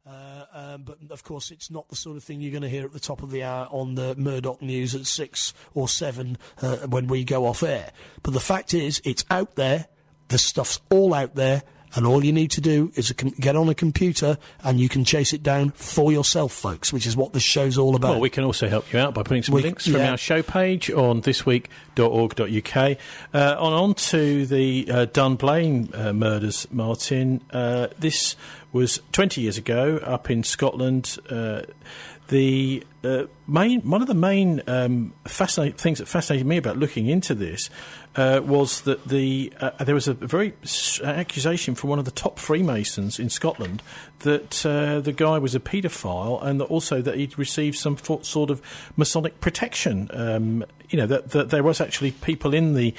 But, of course, it's not the sort of thing you're going to hear at the top of the hour on the Murdoch News at 6 or 7 when we go off air. But the fact is, it's out there. The stuff's all out there. And all you need to do is get on a computer and you can chase it down for yourself, folks, which is what this show's all about. Well, we can also help you out by putting some links from our show page on thisweek.org.uk. On to the Dunblane murders, Martin. This was 20 years ago up in Scotland. One of the main fascinating things that fascinated me about looking into this was that there was a very accusation from one of the top Freemasons in Scotland that the guy was a paedophile, and also that he'd received some sort of Masonic protection. That there was actually people in the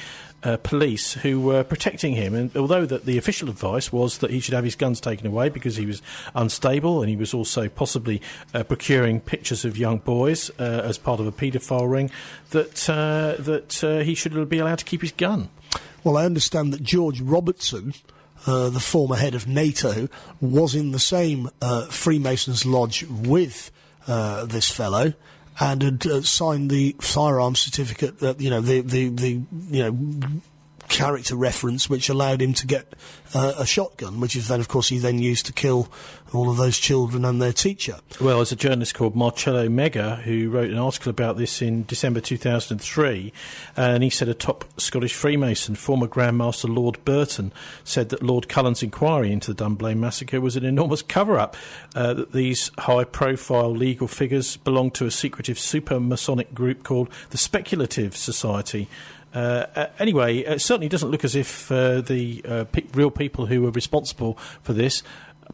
police who were protecting him, and although that the official advice was that he should have his guns taken away because he was unstable, and he was also possibly procuring pictures of young boys as part of a paedophile ring, that he should be allowed to keep his gun. Well, I understand that George Robertson, the former head of NATO, was in the same Freemasons lodge with this fellow, and had signed the firearms certificate, the character reference, which allowed him to get a shotgun, which is then, of course, he then used to kill all of those children and their teacher. Well, there's a journalist called Marcello Mega who wrote an article about this in December 2003, and he said a top Scottish Freemason, former Grand Master Lord Burton, said that Lord Cullen's inquiry into the Dunblane massacre was an enormous cover-up, that these high-profile legal figures belonged to a secretive super-Masonic group called the Speculative Society. Anyway, it certainly doesn't look as if the real people who were responsible for this,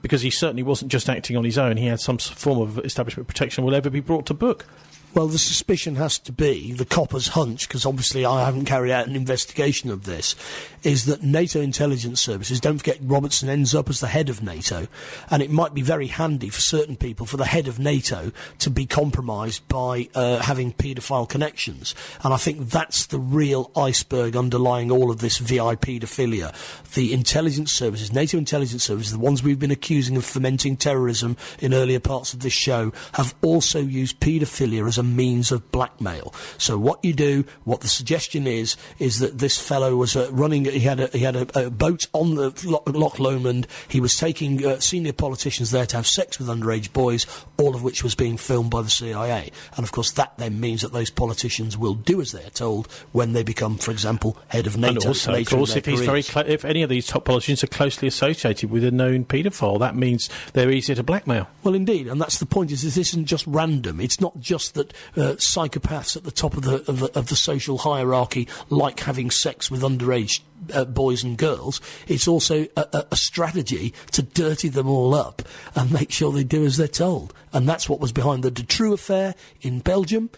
because he certainly wasn't just acting on his own, he had some form of establishment protection, will ever be brought to book. Well, the suspicion has to be, the copper's hunch, because obviously I haven't carried out an investigation of this, is that NATO intelligence services, don't forget Robertson ends up as the head of NATO, and it might be very handy for certain people for the head of NATO to be compromised by having paedophile connections. And I think that's the real iceberg underlying all of this VI paedophilia. The intelligence services, NATO intelligence services, the ones we've been accusing of fomenting terrorism in earlier parts of this show, have also used paedophilia as a means of blackmail. So what you do, what the suggestion is that this fellow was running. He had a boat on the Loch Lomond. He was taking senior politicians there to have sex with underage boys, all of which was being filmed by the CIA. And of course, that then means that those politicians will do as they are told when they become, for example, head of NATO. And also, of course, if any of these top politicians are closely associated with a known paedophile, that means they're easier to blackmail. Well, indeed, and that's the point. Is this isn't just random. It's not just that psychopaths at the top of the social hierarchy like having sex with underage boys and girls. It's also a strategy to dirty them all up and make sure they do as they're told. And that's what was behind the Dutroux affair in Belgium.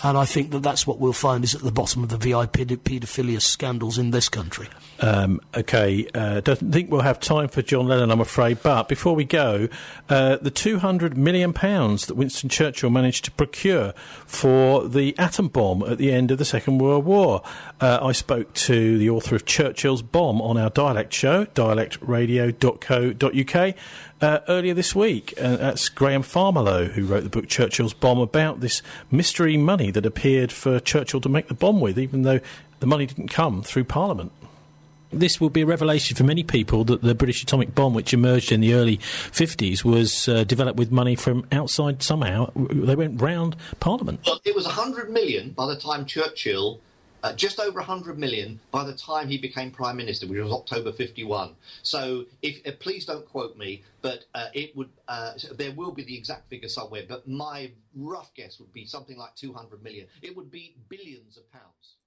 And I think that's what we'll find is at the bottom of the VI paedophilia scandals in this country. OK, don't think we'll have time for John Lennon, I'm afraid. But before we go, the £200 million that Winston Churchill managed to procure for the atom bomb at the end of the Second World War. I spoke to the author of Churchill's Bomb on our dialect show, dialectradio.co.uk. Earlier this week. That's Graham Farmelow, who wrote the book Churchill's Bomb, about this mystery money that appeared for Churchill to make the bomb with, even though the money didn't come through Parliament. This will be a revelation for many people that the British atomic bomb, which emerged in the early 50s, was developed with money from outside somehow. They went round Parliament. Well, it was 100 million by the time Churchill... just over 100 million by the time he became Prime Minister, which was October 51. So, please don't quote me, but it would. There will be the exact figure somewhere, but my rough guess would be something like 200 million. It would be billions of pounds.